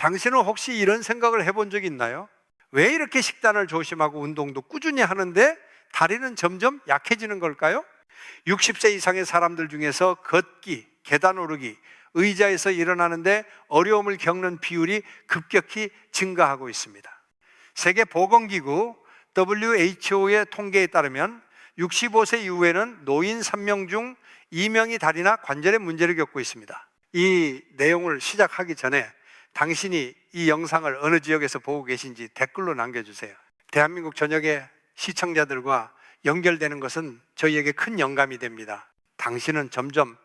당신은 혹시 이런 생각을 해본 적 있나요? 왜 이렇게 식단을 조심하고 운동도 꾸준히 하는데 다리는 점점 약해지는 걸까요? 60세 이상의 사람들 중에서 걷기, 계단 오르기, 의자에서 일어나는데 어려움을 겪는 비율이 급격히 증가하고 있습니다. 세계보건기구 WHO의 통계에 따르면 65세 이후에는 노인 3명 중 2명이 다리나 관절에 문제를 겪고 있습니다. 이 내용을 시작하기 전에 당신이 이 영상을 어느 지역에서 보고 계신지 댓글로 남겨주세요. 대한민국 전역의 시청자들과 연결되는 것은 저희에게 큰 영감이 됩니다. 당신은 점점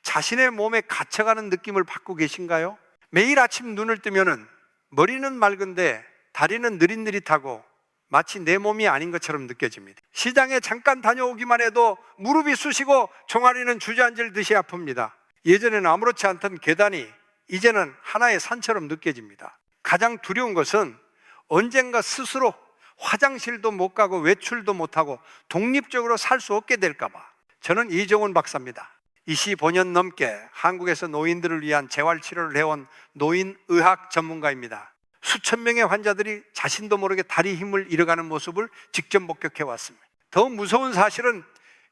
자신의 몸에 갇혀가는 느낌을 받고 계신가요? 매일 아침 눈을 뜨면은 머리는 맑은데 다리는 느릿느릿하고 마치 내 몸이 아닌 것처럼 느껴집니다. 시장에 잠깐 다녀오기만 해도 무릎이 쑤시고 종아리는 주저앉을 듯이 아픕니다. 예전에는 아무렇지 않던 계단이 이제는 하나의 산처럼 느껴집니다. 가장 두려운 것은 언젠가 스스로 화장실도 못 가고 외출도 못하고 독립적으로 살 수 없게 될까 봐. 저는 이정훈 박사입니다. 25년 넘게 한국에서 노인들을 위한 재활치료를 해온 노인의학 전문가입니다. 수천 명의 환자들이 자신도 모르게 다리 힘을 잃어가는 모습을 직접 목격해 왔습니다. 더 무서운 사실은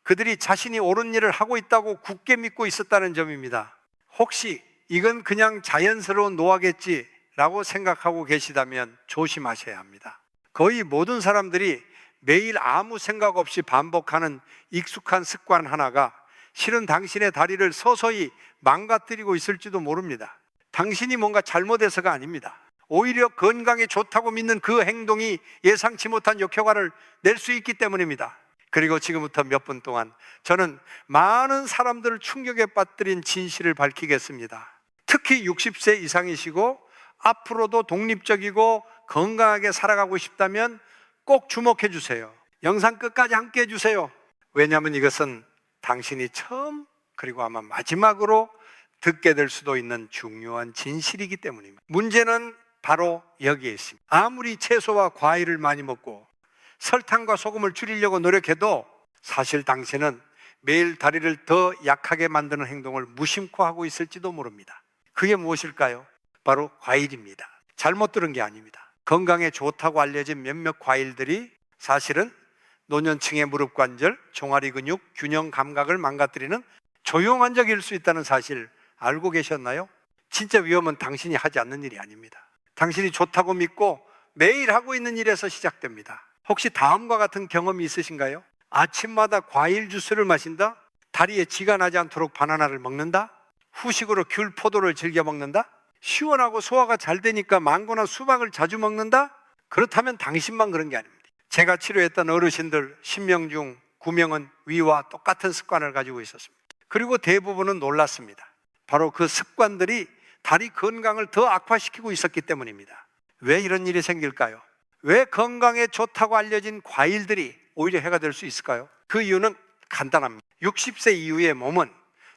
그들이 자신이 옳은 일을 하고 있다고 굳게 믿고 있었다는 점입니다. 혹시 이건 그냥 자연스러운 노화겠지라고 생각하고 계시다면 조심하셔야 합니다. 거의 모든 사람들이 매일 아무 생각 없이 반복하는 익숙한 습관 하나가 실은 당신의 다리를 서서히 망가뜨리고 있을지도 모릅니다. 당신이 뭔가 잘못해서가 아닙니다. 오히려 건강에 좋다고 믿는 그 행동이 예상치 못한 역효과를 낼 수 있기 때문입니다. 그리고 지금부터 몇 분 동안 저는 많은 사람들을 충격에 빠뜨린 진실을 밝히겠습니다. 특히 60세 이상이시고 앞으로도 독립적이고 건강하게 살아가고 싶다면 꼭 주목해 주세요. 영상 끝까지 함께 해주세요. 왜냐하면 이것은 당신이 처음 그리고 아마 마지막으로 듣게 될 수도 있는 중요한 진실이기 때문입니다. 문제는 바로 여기에 있습니다. 아무리 채소와 과일을 많이 먹고 설탕과 소금을 줄이려고 노력해도 사실 당신은 매일 다리를 더 약하게 만드는 행동을 무심코 하고 있을지도 모릅니다. 그게 무엇일까요? 바로 과일입니다. 잘못 들은 게 아닙니다. 건강에 좋다고 알려진 몇몇 과일들이 사실은 노년층의 무릎 관절, 종아리 근육, 균형 감각을 망가뜨리는 조용한적일 수 있다는 사실 알고 계셨나요? 진짜 위험은 당신이 하지 않는 일이 아닙니다. 당신이 좋다고 믿고 매일 하고 있는 일에서 시작됩니다. 혹시 다음과 같은 경험이 있으신가요? 아침마다 과일 주스를 마신다? 다리에 쥐가 나지 않도록 바나나를 먹는다? 후식으로 귤, 포도를 즐겨 먹는다? 시원하고 소화가 잘 되니까 망고나 수박을 자주 먹는다? 그렇다면 당신만 그런 게 아닙니다. 제가 치료했던 어르신들 10명 중 9명은 위와 똑같은 습관을 가지고 있었습니다. 그리고 대부분은 놀랐습니다. 바로 그 습관들이 다리 건강을 더 악화시키고 있었기 때문입니다. 왜 이런 일이 생길까요? 왜 건강에 좋다고 알려진 과일들이 오히려 해가 될 수 있을까요? 그 이유는 간단합니다. 60세 이후의 몸은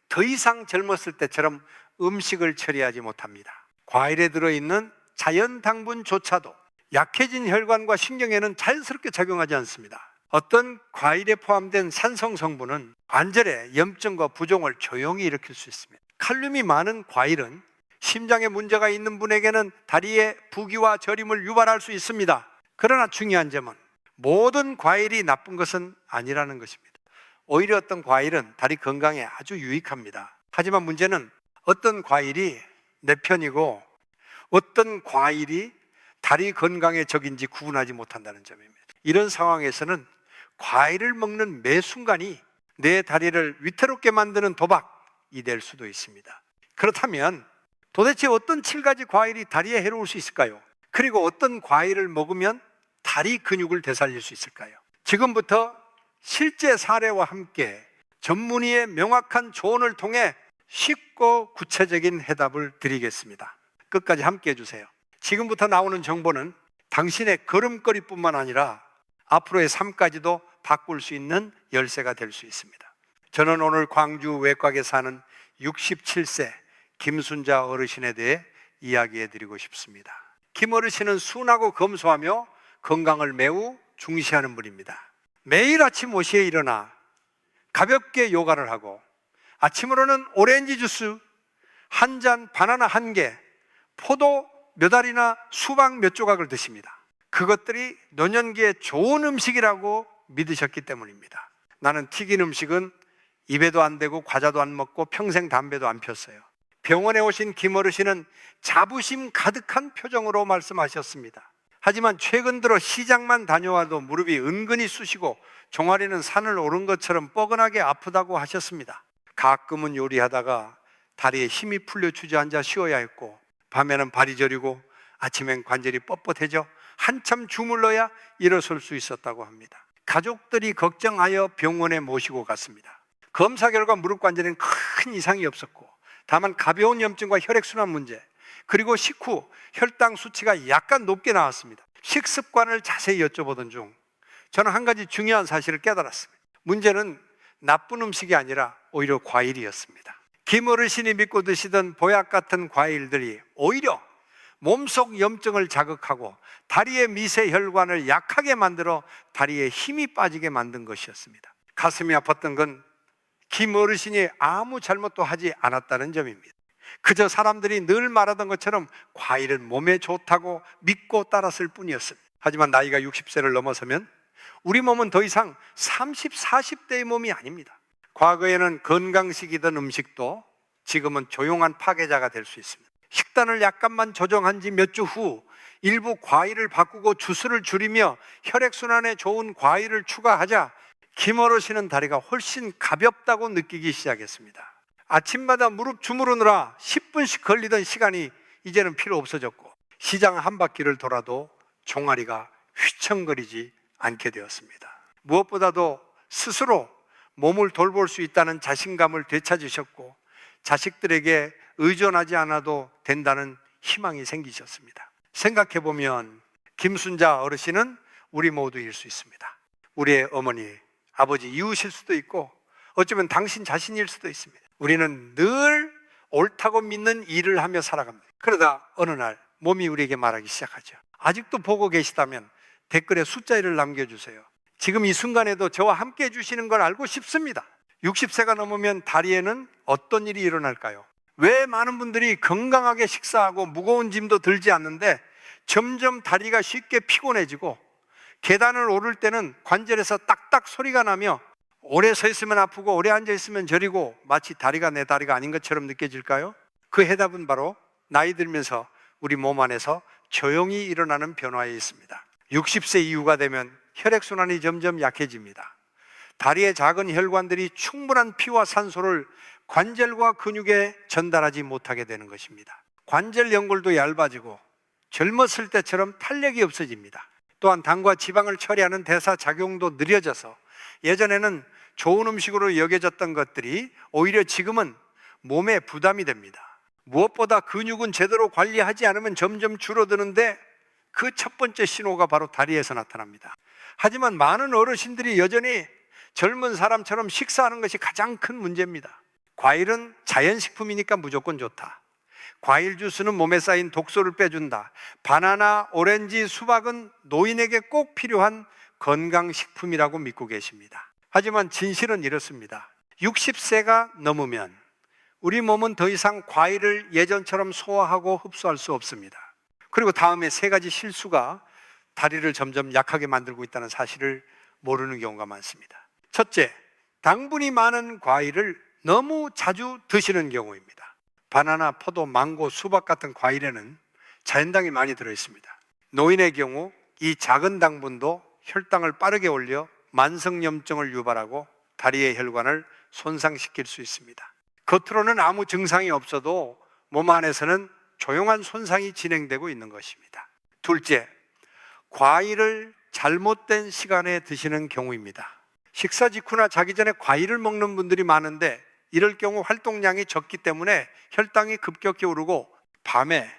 더 이상 젊었을 때처럼 음식을 처리하지 못합니다. 과일에 들어있는 자연 당분조차도 약해진 혈관과 신경에는 자연스럽게 작용하지 않습니다. 어떤 과일에 포함된 산성 성분은 관절의 염증과 부종을 조용히 일으킬 수 있습니다. 칼륨이 많은 과일은 심장에 문제가 있는 분에게는 다리에 부기와 저림을 유발할 수 있습니다. 그러나 중요한 점은 모든 과일이 나쁜 것은 아니라는 것입니다. 오히려 어떤 과일은 다리 건강에 아주 유익합니다. 하지만 문제는 어떤 과일이 내 편이고 어떤 과일이 다리 건강에 적인지 구분하지 못한다는 점입니다. 이런 상황에서는 과일을 먹는 매 순간이 내 다리를 위태롭게 만드는 도박이 될 수도 있습니다. 그렇다면 도대체 어떤 7가지 과일이 다리에 해로울 수 있을까요? 그리고 어떤 과일을 먹으면 다리 근육을 되살릴 수 있을까요? 지금부터 실제 사례와 함께 전문의의 명확한 조언을 통해 쉽고 구체적인 해답을 드리겠습니다. 끝까지 함께 해주세요. 지금부터 나오는 정보는 당신의 걸음걸이뿐만 아니라 앞으로의 삶까지도 바꿀 수 있는 열쇠가 될 수 있습니다. 저는 오늘 광주 외곽에 사는 67세 김순자 어르신에 대해 이야기해 드리고 싶습니다. 김 어르신은 순하고 검소하며 건강을 매우 중시하는 분입니다. 매일 아침 5시에 일어나 가볍게 요가를 하고 아침으로는 오렌지 주스 한 잔, 바나나 1개, 포도 몇 알이나 수박 몇 조각을 드십니다. 그것들이 노년기에 좋은 음식이라고 믿으셨기 때문입니다. 나는 튀긴 음식은 입에도 안 대고 과자도 안 먹고 평생 담배도 안 폈어요. 병원에 오신 김 어르신은 자부심 가득한 표정으로 말씀하셨습니다. 하지만 최근 들어 시장만 다녀와도 무릎이 은근히 쑤시고 종아리는 산을 오른 것처럼 뻐근하게 아프다고 하셨습니다. 가끔은 요리하다가 다리에 힘이 풀려 주저앉아 쉬어야 했고, 밤에는 발이 저리고 아침엔 관절이 뻣뻣해져 한참 주물러야 일어설 수 있었다고 합니다. 가족들이 걱정하여 병원에 모시고 갔습니다. 검사 결과 무릎 관절에는 큰 이상이 없었고, 다만 가벼운 염증과 혈액순환 문제, 그리고 식후 혈당 수치가 약간 높게 나왔습니다. 식습관을 자세히 여쭤보던 중 저는 한 가지 중요한 사실을 깨달았습니다. 문제는 나쁜 음식이 아니라 오히려 과일이었습니다. 김 어르신이 믿고 드시던 보약 같은 과일들이 오히려 몸속 염증을 자극하고 다리의 미세혈관을 약하게 만들어 다리에 힘이 빠지게 만든 것이었습니다. 가슴이 아팠던 건 김 어르신이 아무 잘못도 하지 않았다는 점입니다. 그저 사람들이 늘 말하던 것처럼 과일은 몸에 좋다고 믿고 따랐을 뿐이었습니다. 하지만 나이가 60세를 넘어서면 우리 몸은 더 이상 30, 40대의 몸이 아닙니다. 과거에는 건강식이던 음식도 지금은 조용한 파괴자가 될 수 있습니다. 식단을 약간만 조정한 지 몇 주 후 일부 과일을 바꾸고 주스를 줄이며 혈액순환에 좋은 과일을 추가하자 김 어르신은 다리가 훨씬 가볍다고 느끼기 시작했습니다. 아침마다 무릎 주무르느라 10분씩 걸리던 시간이 이제는 필요 없어졌고, 시장 한 바퀴를 돌아도 종아리가 휘청거리지 않게 되었습니다. 무엇보다도 스스로 몸을 돌볼 수 있다는 자신감을 되찾으셨고, 자식들에게 의존하지 않아도 된다는 희망이 생기셨습니다. 생각해보면 김순자 어르신은 우리 모두일 수 있습니다. 우리의 어머니, 아버지, 이웃일 수도 있고 어쩌면 당신 자신일 수도 있습니다. 우리는 늘 옳다고 믿는 일을 하며 살아갑니다. 그러다 어느 날 몸이 우리에게 말하기 시작하죠. 아직도 보고 계시다면 댓글에 숫자 1을 남겨주세요. 지금 이 순간에도 저와 함께 해주시는 걸 알고 싶습니다. 60세가 넘으면 다리에는 어떤 일이 일어날까요? 왜 많은 분들이 건강하게 식사하고 무거운 짐도 들지 않는데 점점 다리가 쉽게 피곤해지고, 계단을 오를 때는 관절에서 딱딱 소리가 나며 오래 서 있으면 아프고 오래 앉아 있으면 저리고 마치 다리가 내 다리가 아닌 것처럼 느껴질까요? 그 해답은 바로 나이 들면서 우리 몸 안에서 조용히 일어나는 변화에 있습니다. 60세 이후가 되면 혈액순환이 점점 약해집니다. 다리의 작은 혈관들이 충분한 피와 산소를 관절과 근육에 전달하지 못하게 되는 것입니다. 관절 연골도 얇아지고 젊었을 때처럼 탄력이 없어집니다. 또한 당과 지방을 처리하는 대사작용도 느려져서 예전에는 좋은 음식으로 여겨졌던 것들이 오히려 지금은 몸에 부담이 됩니다. 무엇보다 근육은 제대로 관리하지 않으면 점점 줄어드는데 그 첫 번째 신호가 바로 다리에서 나타납니다. 하지만 많은 어르신들이 여전히 젊은 사람처럼 식사하는 것이 가장 큰 문제입니다. 과일은 자연식품이니까 무조건 좋다. 과일 주스는 몸에 쌓인 독소를 빼준다. 바나나, 오렌지, 수박은 노인에게 꼭 필요한 건강식품이라고 믿고 계십니다. 하지만 진실은 이렇습니다. 60세가 넘으면 우리 몸은 더 이상 과일을 예전처럼 소화하고 흡수할 수 없습니다. 그리고 다음에 3가지 실수가 다리를 점점 약하게 만들고 있다는 사실을 모르는 경우가 많습니다. 첫째, 당분이 많은 과일을 너무 자주 드시는 경우입니다. 바나나, 포도, 망고, 수박 같은 과일에는 자연당이 많이 들어있습니다. 노인의 경우 이 작은 당분도 혈당을 빠르게 올려 만성염증을 유발하고 다리의 혈관을 손상시킬 수 있습니다. 겉으로는 아무 증상이 없어도 몸 안에서는 조용한 손상이 진행되고 있는 것입니다. 둘째, 과일을 잘못된 시간에 드시는 경우입니다. 식사 직후나 자기 전에 과일을 먹는 분들이 많은데 이럴 경우 활동량이 적기 때문에 혈당이 급격히 오르고 밤에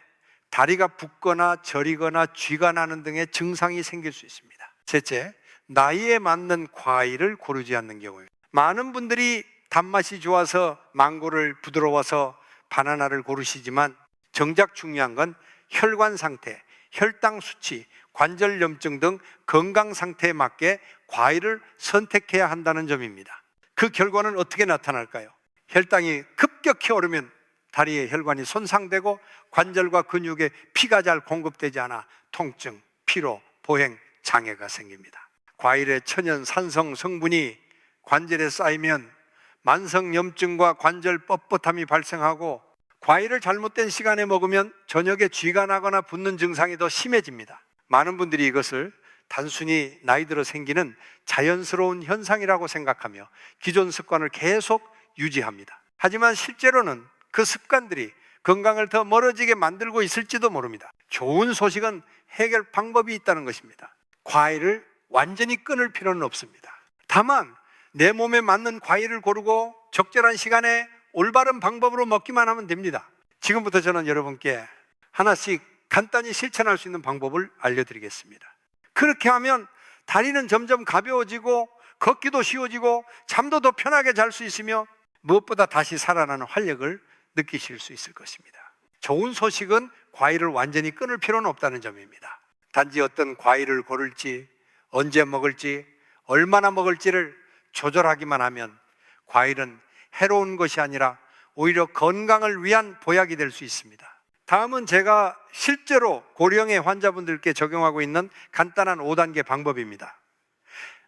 다리가 붓거나 저리거나 쥐가 나는 등의 증상이 생길 수 있습니다. 셋째, 나이에 맞는 과일을 고르지 않는 경우입니다. 많은 분들이 단맛이 좋아서 망고를, 부드러워서 바나나를 고르시지만 정작 중요한 건 혈관 상태, 혈당 수치, 관절염증 등 건강 상태에 맞게 과일을 선택해야 한다는 점입니다. 그 결과는 어떻게 나타날까요? 혈당이 급격히 오르면 다리의 혈관이 손상되고 관절과 근육에 피가 잘 공급되지 않아 통증, 피로, 보행, 장애가 생깁니다. 과일의 천연 산성 성분이 관절에 쌓이면 만성염증과 관절 뻣뻣함이 발생하고, 과일을 잘못된 시간에 먹으면 저녁에 쥐가 나거나 붓는 증상이 더 심해집니다. 많은 분들이 이것을 단순히 나이 들어 생기는 자연스러운 현상이라고 생각하며 기존 습관을 계속 유지합니다. 하지만 실제로는 그 습관들이 건강을 더 멀어지게 만들고 있을지도 모릅니다. 좋은 소식은 해결 방법이 있다는 것입니다. 과일을 완전히 끊을 필요는 없습니다. 다만 내 몸에 맞는 과일을 고르고 적절한 시간에 올바른 방법으로 먹기만 하면 됩니다. 지금부터 저는 여러분께 하나씩 간단히 실천할 수 있는 방법을 알려드리겠습니다. 그렇게 하면 다리는 점점 가벼워지고 걷기도 쉬워지고 잠도 더 편하게 잘 수 있으며 무엇보다 다시 살아나는 활력을 느끼실 수 있을 것입니다. 좋은 소식은 과일을 완전히 끊을 필요는 없다는 점입니다. 단지 어떤 과일을 고를지, 언제 먹을지, 얼마나 먹을지를 조절하기만 하면 과일은 해로운 것이 아니라 오히려 건강을 위한 보약이 될 수 있습니다. 다음은 제가 실제로 고령의 환자분들께 적용하고 있는 간단한 5단계 방법입니다.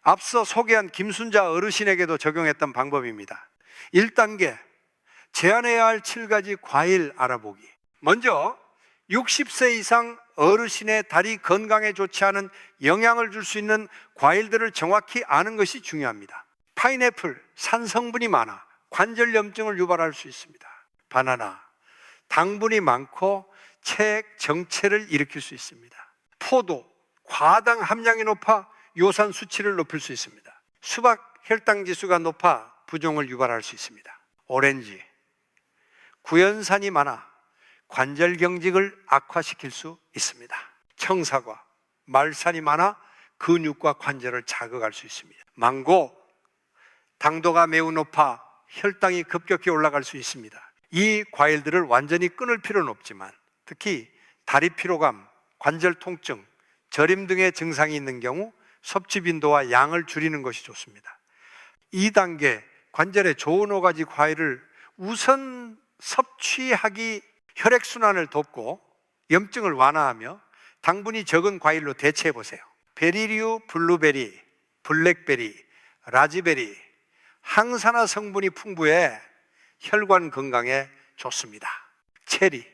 앞서 소개한 김순자 어르신에게도 적용했던 방법입니다. 1단계, 제한해야 할 7가지 과일 알아보기. 먼저 60세 이상 어르신의 다리 건강에 좋지 않은 영향을 줄 수 있는 과일들을 정확히 아는 것이 중요합니다. 파인애플, 산성분이 많아 관절염증을 유발할 수 있습니다. 바나나, 당분이 많고 체액 정체를 일으킬 수 있습니다. 포도, 과당 함량이 높아 요산 수치를 높일 수 있습니다. 수박, 혈당 지수가 높아 부종을 유발할 수 있습니다. 오렌지, 구연산이 많아 관절 경직을 악화시킬 수 있습니다. 청사과, 말산이 많아 근육과 관절을 자극할 수 있습니다. 망고, 당도가 매우 높아 혈당이 급격히 올라갈 수 있습니다. 이 과일들을 완전히 끊을 필요는 없지만 특히 다리 피로감, 관절 통증, 저림 등의 증상이 있는 경우 섭취 빈도와 양을 줄이는 것이 좋습니다. 2단계, 관절에 좋은 5가지 과일을 우선 섭취하기, 혈액순환을 돕고 염증을 완화하며 당분이 적은 과일로 대체해 보세요. 베리류, 블루베리, 블랙베리, 라즈베리, 항산화 성분이 풍부해 혈관 건강에 좋습니다. 체리,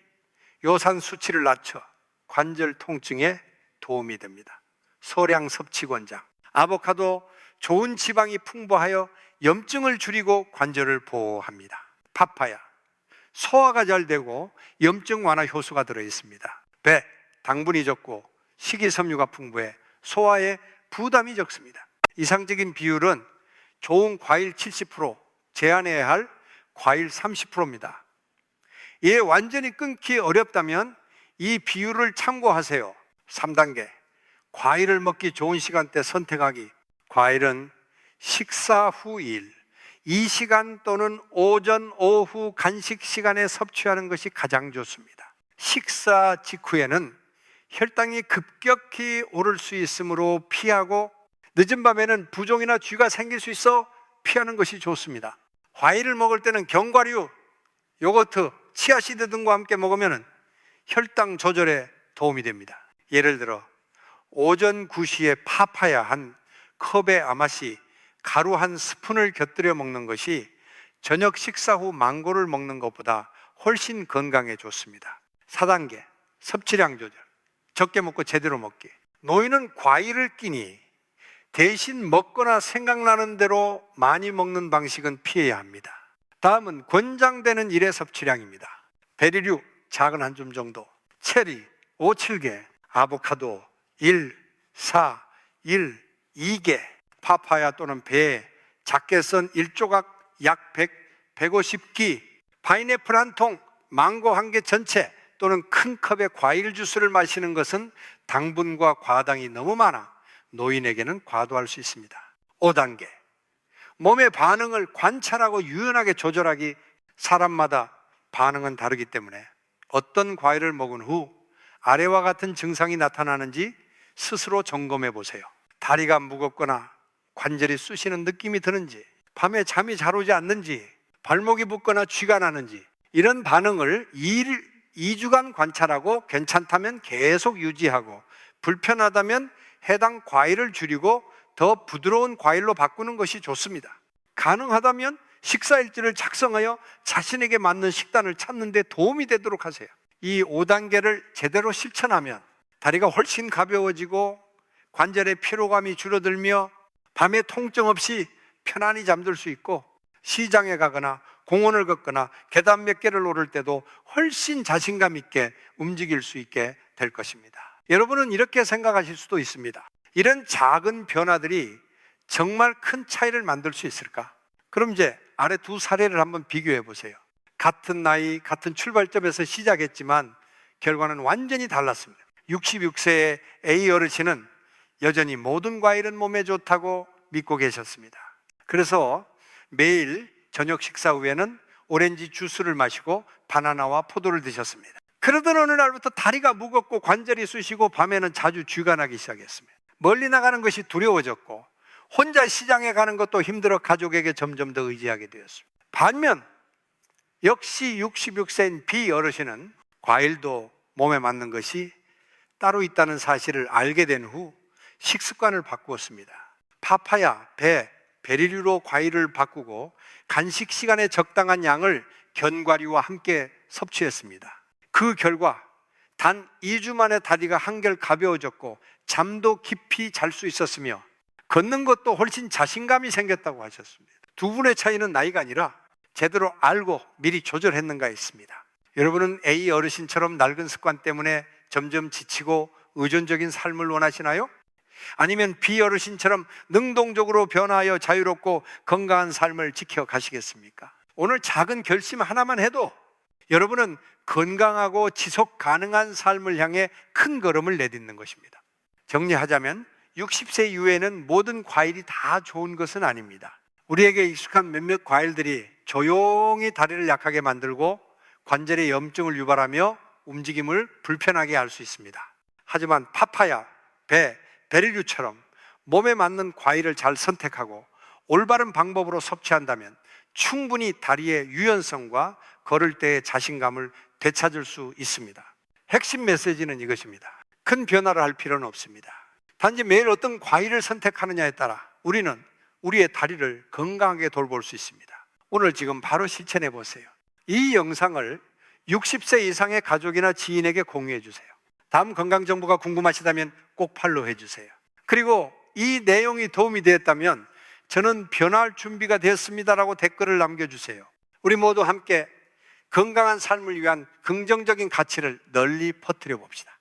요산 수치를 낮춰 관절 통증에 도움이 됩니다. 소량 섭취 권장. 아보카도, 좋은 지방이 풍부하여 염증을 줄이고 관절을 보호합니다. 파파야, 소화가 잘 되고 염증 완화 효소가 들어있습니다. 배, 당분이 적고 식이섬유가 풍부해 소화에 부담이 적습니다. 이상적인 비율은 좋은 과일 70%, 제한해야 할 과일 30%입니다. 이에 완전히 끊기 어렵다면 이 비율을 참고하세요. 3단계, 과일을 먹기 좋은 시간대 선택하기. 과일은 식사 후 일, 이 시간 또는 오전, 오후 간식 시간에 섭취하는 것이 가장 좋습니다. 식사 직후에는 혈당이 급격히 오를 수 있으므로 피하고, 늦은 밤에는 부종이나 쥐가 생길 수 있어 피하는 것이 좋습니다. 과일을 먹을 때는 견과류, 요거트, 치아시드 등과 함께 먹으면 혈당 조절에 도움이 됩니다. 예를 들어 오전 9시에 파파야 한 컵에 아마씨, 가루 한 스푼을 곁들여 먹는 것이 저녁 식사 후 망고를 먹는 것보다 훨씬 건강에 좋습니다. 4단계, 섭취량 조절. 적게 먹고 제대로 먹기. 노인은 과일을 끼니 대신 먹거나 생각나는 대로 많이 먹는 방식은 피해야 합니다. 다음은 권장되는 일의 섭취량입니다. 베리류, 작은 한 줌 정도. 체리, 5, 7개. 아보카도, 1, 4, 1, 2개. 파파야 또는 배, 작게 썬 1조각 약 100, 150기. 파인애플 한 통, 망고 한 개 전체 또는 큰 컵의 과일 주스를 마시는 것은 당분과 과당이 너무 많아 노인에게는 과도할 수 있습니다. 5단계, 몸의 반응을 관찰하고 유연하게 조절하기. 사람마다 반응은 다르기 때문에 어떤 과일을 먹은 후 아래와 같은 증상이 나타나는지 스스로 점검해 보세요. 다리가 무겁거나 관절이 쑤시는 느낌이 드는지, 밤에 잠이 잘 오지 않는지, 발목이 붓거나 쥐가 나는지, 이런 반응을 2주간 관찰하고 괜찮다면 계속 유지하고 불편하다면 해당 과일을 줄이고 더 부드러운 과일로 바꾸는 것이 좋습니다. 가능하다면 식사일지를 작성하여 자신에게 맞는 식단을 찾는 데 도움이 되도록 하세요. 이 5단계를 제대로 실천하면 다리가 훨씬 가벼워지고 관절의 피로감이 줄어들며 밤에 통증 없이 편안히 잠들 수 있고 시장에 가거나 공원을 걷거나 계단 몇 개를 오를 때도 훨씬 자신감 있게 움직일 수 있게 될 것입니다. 여러분은 이렇게 생각하실 수도 있습니다. 이런 작은 변화들이 정말 큰 차이를 만들 수 있을까? 그럼 이제 아래 두 사례를 한번 비교해 보세요. 같은 나이, 같은 출발점에서 시작했지만 결과는 완전히 달랐습니다. 66세의 A 어르신은 여전히 모든 과일은 몸에 좋다고 믿고 계셨습니다. 그래서 매일 저녁 식사 후에는 오렌지 주스를 마시고 바나나와 포도를 드셨습니다. 그러던 어느 날부터 다리가 무겁고 관절이 쑤시고 밤에는 자주 쥐가 나기 시작했습니다. 멀리 나가는 것이 두려워졌고 혼자 시장에 가는 것도 힘들어 가족에게 점점 더 의지하게 되었습니다. 반면 역시 66세인 B 어르신은 과일도 몸에 맞는 것이 따로 있다는 사실을 알게 된 후 식습관을 바꾸었습니다. 파파야, 배, 베리류로 과일을 바꾸고 간식 시간에 적당한 양을 견과류와 함께 섭취했습니다. 그 결과 단 2주 만에 다리가 한결 가벼워졌고 잠도 깊이 잘 수 있었으며 걷는 것도 훨씬 자신감이 생겼다고 하셨습니다. 두 분의 차이는 나이가 아니라 제대로 알고 미리 조절했는가 있습니다. 여러분은 A 어르신처럼 낡은 습관 때문에 점점 지치고 의존적인 삶을 원하시나요? 아니면 B 어르신처럼 능동적으로 변화하여 자유롭고 건강한 삶을 지켜가시겠습니까? 오늘 작은 결심 하나만 해도 여러분은 건강하고 지속 가능한 삶을 향해 큰 걸음을 내딛는 것입니다. 정리하자면 60세 이후에는 모든 과일이 다 좋은 것은 아닙니다. 우리에게 익숙한 몇몇 과일들이 조용히 다리를 약하게 만들고 관절의 염증을 유발하며 움직임을 불편하게 할 수 있습니다. 하지만 파파야, 배, 베리류처럼 몸에 맞는 과일을 잘 선택하고 올바른 방법으로 섭취한다면 충분히 다리의 유연성과 걸을 때의 자신감을 되찾을 수 있습니다. 핵심 메시지는 이것입니다. 큰 변화를 할 필요는 없습니다. 단지 매일 어떤 과일을 선택하느냐에 따라 우리는 우리의 다리를 건강하게 돌볼 수 있습니다. 오늘 지금 바로 실천해 보세요. 이 영상을 60세 이상의 가족이나 지인에게 공유해 주세요. 다음 건강정보가 궁금하시다면 꼭 팔로우 해주세요. 그리고 이 내용이 도움이 되었다면 저는 변화할 준비가 되었습니다라고 댓글을 남겨주세요. 우리 모두 함께 건강한 삶을 위한 긍정적인 가치를 널리 퍼뜨려 봅시다.